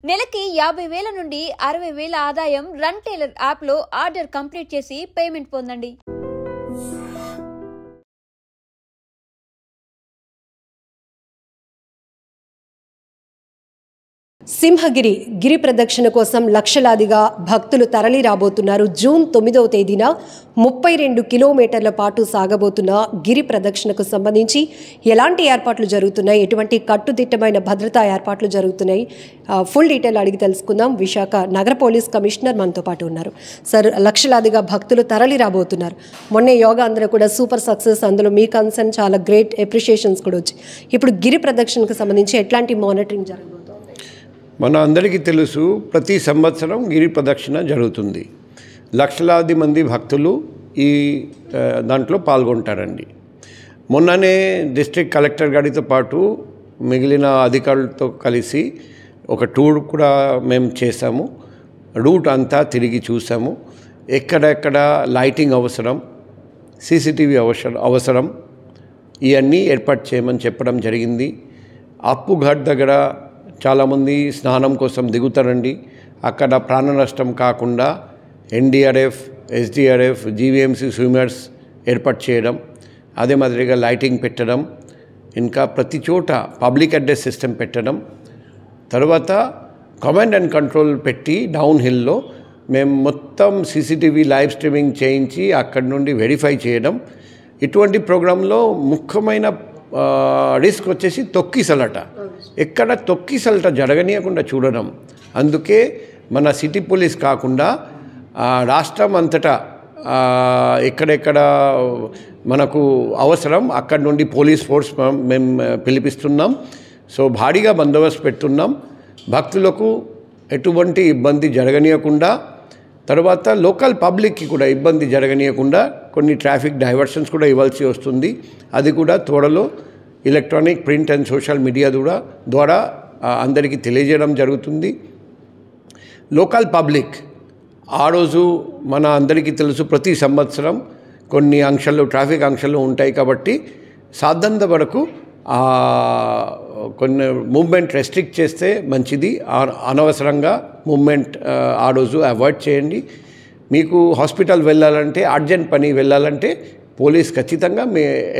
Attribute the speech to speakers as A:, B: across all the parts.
A: నెలకి 50,000 నుండి 60,000 ఆదాయం రన్ టైలర్ యాప్లో ఆర్డర్ కంప్లీట్ చేసి పేమెంట్ పొందండి.
B: సింహగిరి గిరి ప్రదక్షిణ కోసం లక్షలాదిగా భక్తులు తరలి రాబోతున్నారు. జూన్ 9వ తేదీన 32 కిలోమీటర్ల పాటు సాగబోతున్న గిరి ప్రదక్షిణకు సంబంధించి ఎలాంటి ఏర్పాట్లు జరుగుతున్నాయి, ఎటువంటి కట్టుదిట్టమైన భద్రతా ఏర్పాట్లు జరుగుతున్నాయి, ఫుల్ డీటెయిల్ అడిగి తెలుసుకుందాం. విశాఖ నగర పోలీస్ కమిషనర్ మనతో పాటు ఉన్నారు. సార్, లక్షలాదిగా భక్తులు తరలి రాబోతున్నారు. మొన్నే యోగా అందరూ కూడా సూపర్ సక్సెస్, అందులో మీ కన్సర్న్ చాలా గ్రేట్ అప్రిషియేషన్స్ కూడా వచ్చాయి. ఇప్పుడు గిరి ప్రదక్షిణకు సంబంధించి ఎట్లాంటి మానిటరింగ్ జరగబోతుంది?
C: మన అందరికీ తెలుసు, ప్రతి సంవత్సరం గిరి ప్రదక్షిణ జరుగుతుంది. లక్షలాది మంది భక్తులు ఈ దాంట్లో పాల్గొంటారండి. మొన్ననే డిస్ట్రిక్ట్ కలెక్టర్ గారితో పాటు మిగిలిన అధికారులతో కలిసి ఒక టూర్ కూడా మేము చేసాము. రూట్ అంతా తిరిగి చూసాము. ఎక్కడెక్కడ లైటింగ్ అవసరం, సీసీటీవీ అవసరం ఇవన్నీ ఏర్పాటు చేయమని చెప్పడం జరిగింది. అప్పుఘాట్ దగ్గర చాలామంది స్నానం కోసం దిగుతారండి. అక్కడ ప్రాణ నష్టం కాకుండా ఎన్డీఆర్ఎఫ్, ఎస్డీఆర్ఎఫ్, జీవీఎంసీ స్విమ్మర్స్ ఏర్పాటు చేయడం, అదే మాదిరిగా లైటింగ్ పెట్టడం, ఇంకా ప్రతి చోట పబ్లిక్ అడ్రస్ సిస్టమ్ పెట్టడం, తర్వాత కమాండ్ అండ్ కంట్రోల్ పెట్టి డౌన్ హిల్లో మేము మొత్తం సీసీటీవీ లైవ్ స్ట్రీమింగ్ చేయించి అక్కడి నుండి వెరిఫై చేయడం. ఇటువంటి ప్రోగ్రాంలో ముఖ్యమైన రిస్క్ వచ్చేసి తొక్కిసలట. ఎక్కడ తొక్కిసలట జరగనీయకుండా చూడడం. అందుకే మన సిటీ పోలీస్ కాకుండా రాష్ట్రం అంతటా ఎక్కడెక్కడ మనకు అవసరం అక్కడి నుండి పోలీస్ ఫోర్స్ మేము పిలిపిస్తున్నాం. సో భారీగా బందోబస్తు పెడుతున్నాం. భక్తులకు ఎటువంటి ఇబ్బంది జరగనీయకుండా, తర్వాత లోకల్ పబ్లిక్కి కూడా ఇబ్బంది జరగనీయకుండా కొన్ని ట్రాఫిక్ డైవర్షన్స్ కూడా ఇవ్వాల్సి వస్తుంది. అది కూడా త్వరలో electronic, print and social media ద్వారా అందరికీ తెలియజేయడం జరుగుతుంది. లోకల్ పబ్లిక్ ఆ రోజు మన అందరికీ తెలుసు, ప్రతి సంవత్సరం కొన్ని ఆంక్షలు, ట్రాఫిక్ ఆంక్షలు ఉంటాయి కాబట్టి సాధ్యంత వరకు కొన్ని మూవ్మెంట్ రెస్ట్రిక్ట్ చేస్తే మంచిది. అనవసరంగా మూవ్మెంట్ ఆ రోజు అవాయిడ్ చేయండి. మీకు హాస్పిటల్ వెళ్ళాలంటే, అర్జెంట్ పని వెళ్ళాలంటే పోలీస్ ఖచ్చితంగా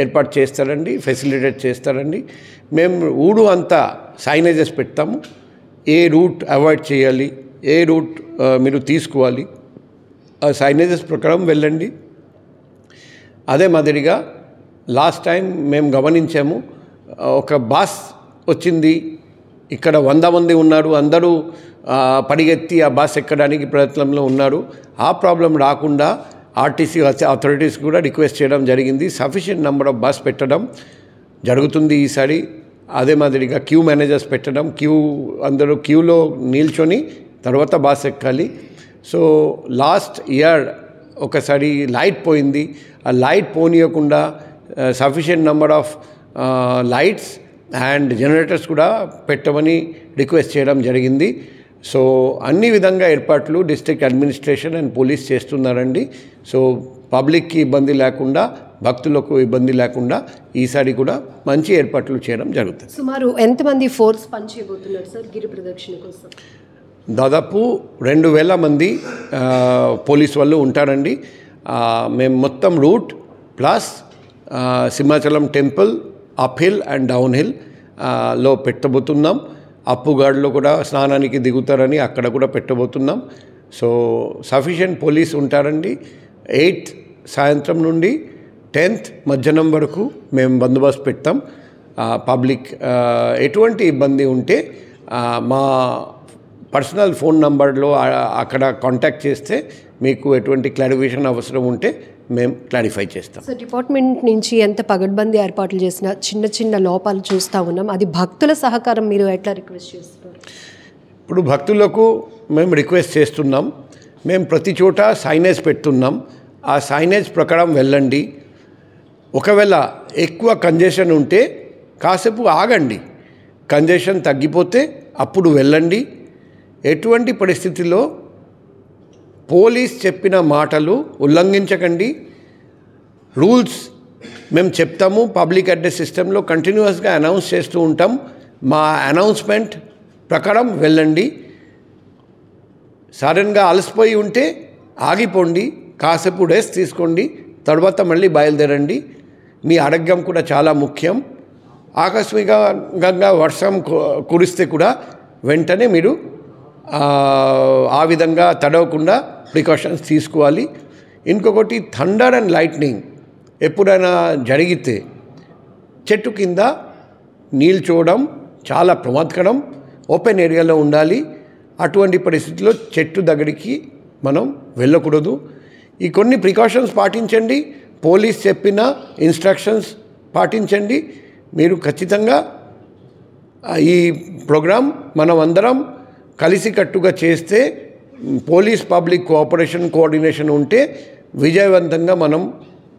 C: ఏర్పాటు చేస్తారండి, ఫెసిలిటేట్ చేస్తారండి. మేము ఊరు అంతా సైనేజెస్ పెడతాము. ఏ రూట్ అవాయిడ్ చేయాలి, ఏ రూట్ మీరు తీసుకోవాలి, ఆ సైనేజెస్ ప్రకారం వెళ్ళండి. అదే మాదిరిగా లాస్ట్ టైం మేము గమనించాము, ఒక బస్ వచ్చింది, ఇక్కడ 100 మంది ఉన్నారు, అందరూ పరిగెత్తి ఆ బస్ ఎక్కడానికి ప్రయత్నంలో ఉన్నారు. ఆ ప్రాబ్లం రాకుండా ఆర్టీసీ అథారిటీస్ కూడా రిక్వెస్ట్ చేయడం జరిగింది. సఫిషియెంట్ నెంబర్ ఆఫ్ బస్ పెట్టడం జరుగుతుంది ఈసారి. అదే మాదిరిగా క్యూ మేనేజర్స్ పెట్టడం, అందరూ క్యూలో నిల్చొని తర్వాత బస్ ఎక్కాలి. సో లాస్ట్ ఇయర్ ఒకసారి లైట్ పోయింది. ఆ లైట్ పోనీయకుండా sufficient number of lights and generators కూడా పెట్టమని రిక్వెస్ట్ చేయడం జరిగింది. సో అన్ని విధంగా ఏర్పాట్లు డిస్ట్రిక్ట్ అడ్మినిస్ట్రేషన్ అండ్ పోలీస్ చేస్తున్నారండి. సో పబ్లిక్కి ఇబ్బంది లేకుండా, భక్తులకు ఇబ్బంది లేకుండా ఈసారి కూడా మంచి ఏర్పాట్లు చేయడం జరుగుతుంది.
B: సుమారు ఎంతమంది ఫోర్స్ పనిచేయబోతున్నారు సార్ గిరి ప్రదక్షిణ కోసం?
C: దాదాపు 2,000 మంది పోలీస్ వాళ్ళు ఉంటారండి. మేము మొత్తం route plus Simhachalam temple up hill and down hill లో పెట్టబోతున్నాం. అప్పుగాడ్లో కూడా స్నానానికి దిగుతారని అక్కడ కూడా పెట్టబోతున్నాం. సో సఫిషియెంట్ పోలీస్ ఉంటారండి. 8th సాయంత్రం నుండి 10th మధ్యాహ్నం వరకు మేము బందోబస్తు పెడతాం. పబ్లిక్ ఎటువంటి ఇబ్బంది ఉంటే మా పర్సనల్ ఫోన్ నంబర్లో అక్కడ కాంటాక్ట్ చేస్తే మీకు ఎటువంటి క్లారిఫికేషన్ అవసరం ఉంటే మేము క్లారిఫై చేస్తాం.
B: సో డిపార్ట్మెంట్ నుంచి ఎంత పగడ్బందీ ఏర్పాట్లు చేసినా చిన్న చిన్న లోపాలు చూస్తూ ఉన్నాం. అది భక్తుల సహకారం మీరు ఎట్లా రిక్వెస్ట్ చేస్తున్నారు?
C: ఇప్పుడు భక్తులకు మేము రిక్వెస్ట్ చేస్తున్నాం. మేము ప్రతి చోట సైనేజ్ పెడుతున్నాం. ఆ సైనేజ్ ప్రకారం వెళ్ళండి. ఒకవేళ ఎక్కువ కంజెషన్ ఉంటే కాసేపు ఆగండి. కంజెషన్ తగ్గిపోతే అప్పుడు వెళ్ళండి. ఎటువంటి పరిస్థితుల్లో పోలీస్ చెప్పిన మాటలు ఉల్లంఘించకండి. రూల్స్ మేము చెప్తాము, పబ్లిక్ అడ్రస్ సిస్టంలో కంటిన్యూస్గా అనౌన్స్ చేస్తూ ఉంటాం. మా అనౌన్స్మెంట్ ప్రకారం వెళ్ళండి. సడన్గా అలసిపోయి ఉంటే ఆగిపోండి, కాసేపు రెస్ట్ తీసుకోండి, తర్వాత మళ్ళీ బయలుదేరండి. మీ ఆరోగ్యం కూడా చాలా ముఖ్యం. ఆకస్మికంగా వర్షం కురిస్తే కూడా వెంటనే మీరు ఆ విధంగా తడవకుండా ప్రికాషన్స్ తీసుకోవాలి. ఇంకొకటి, థండర్ అండ్ లైట్నింగ్ ఎప్పుడైనా జరిగితే చెట్టు కింద నిల్చోవడం చాలా ప్రమాదకరం. ఓపెన్ ఏరియాలో ఉండాలి. అటువంటి పరిస్థితుల్లో చెట్టు దగ్గరికి మనం వెళ్ళకూడదు. ఈ కొన్ని ప్రికాషన్స్ పాటించండి. పోలీస్ చెప్పిన ఇన్స్ట్రక్షన్స్ పాటించండి. మీరు ఖచ్చితంగా ఈ ప్రోగ్రాం మనం అందరం కలిసికట్టుగా చేస్తే, పోలీస్ పబ్లిక్ కోఆర్డినేషన్ ఉంటే విజయవంతంగా మనం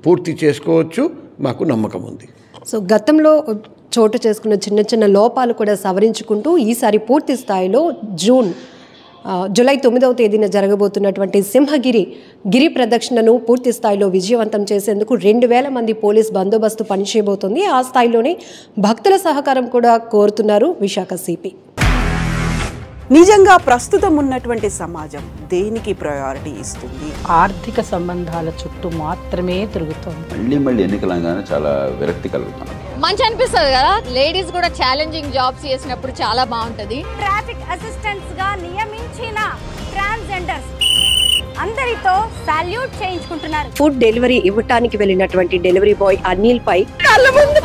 C: పూర్తి చేసుకోవచ్చు. మాకు నమ్మకం ఉంది.
B: సో గతంలో చోటు చేసుకున్న చిన్న చిన్న లోపాలు కూడా సవరించుకుంటూ ఈసారి పూర్తి స్థాయిలో జూలై 9వ తేదీన జరగబోతున్నటువంటి సింహగిరి గిరి ప్రదక్షిణను పూర్తి స్థాయిలో విజయవంతం చేసేందుకు 2000 మంది పోలీస్ బందోబస్తు పనిచేయబోతోంది. ఆ స్థాయిలోనే భక్తుల సహకారం కూడా కోరుతున్నారు విశాఖ సిపి.
D: నిజంగా ప్రస్తుతం ఉన్నటువంటి సమాజం దేనికి ప్రయారిటీ ఇస్తుంది?
E: ఆర్థిక సంబంధాల చుట్టూ మాత్రమే తిరుగుతుంది.
F: మళ్ళీ ఎన్నికలంగానే చాలా విరక్తి కలుగుతాను.
G: మంచి అనిపిస్తుంది కదా, లేడీస్ కూడా ఛాలెంజింగ్ జాబ్స్ చేసినప్పుడు చాలా బాగుంటది.
H: ట్రాఫిక్ అసిస్టెంట్స్ గా నియమించిన ట్రాన్స్జెండర్స్ అందరితో సాల్యూట్ చేయించుకుంటున్నారు.
B: ఫుడ్ డెలివరీ ఇవ్వటానికి వెళ్ళినటువంటి డెలివరీ బాయ్ అనిల్ పై
D: కళ్ళ ముందు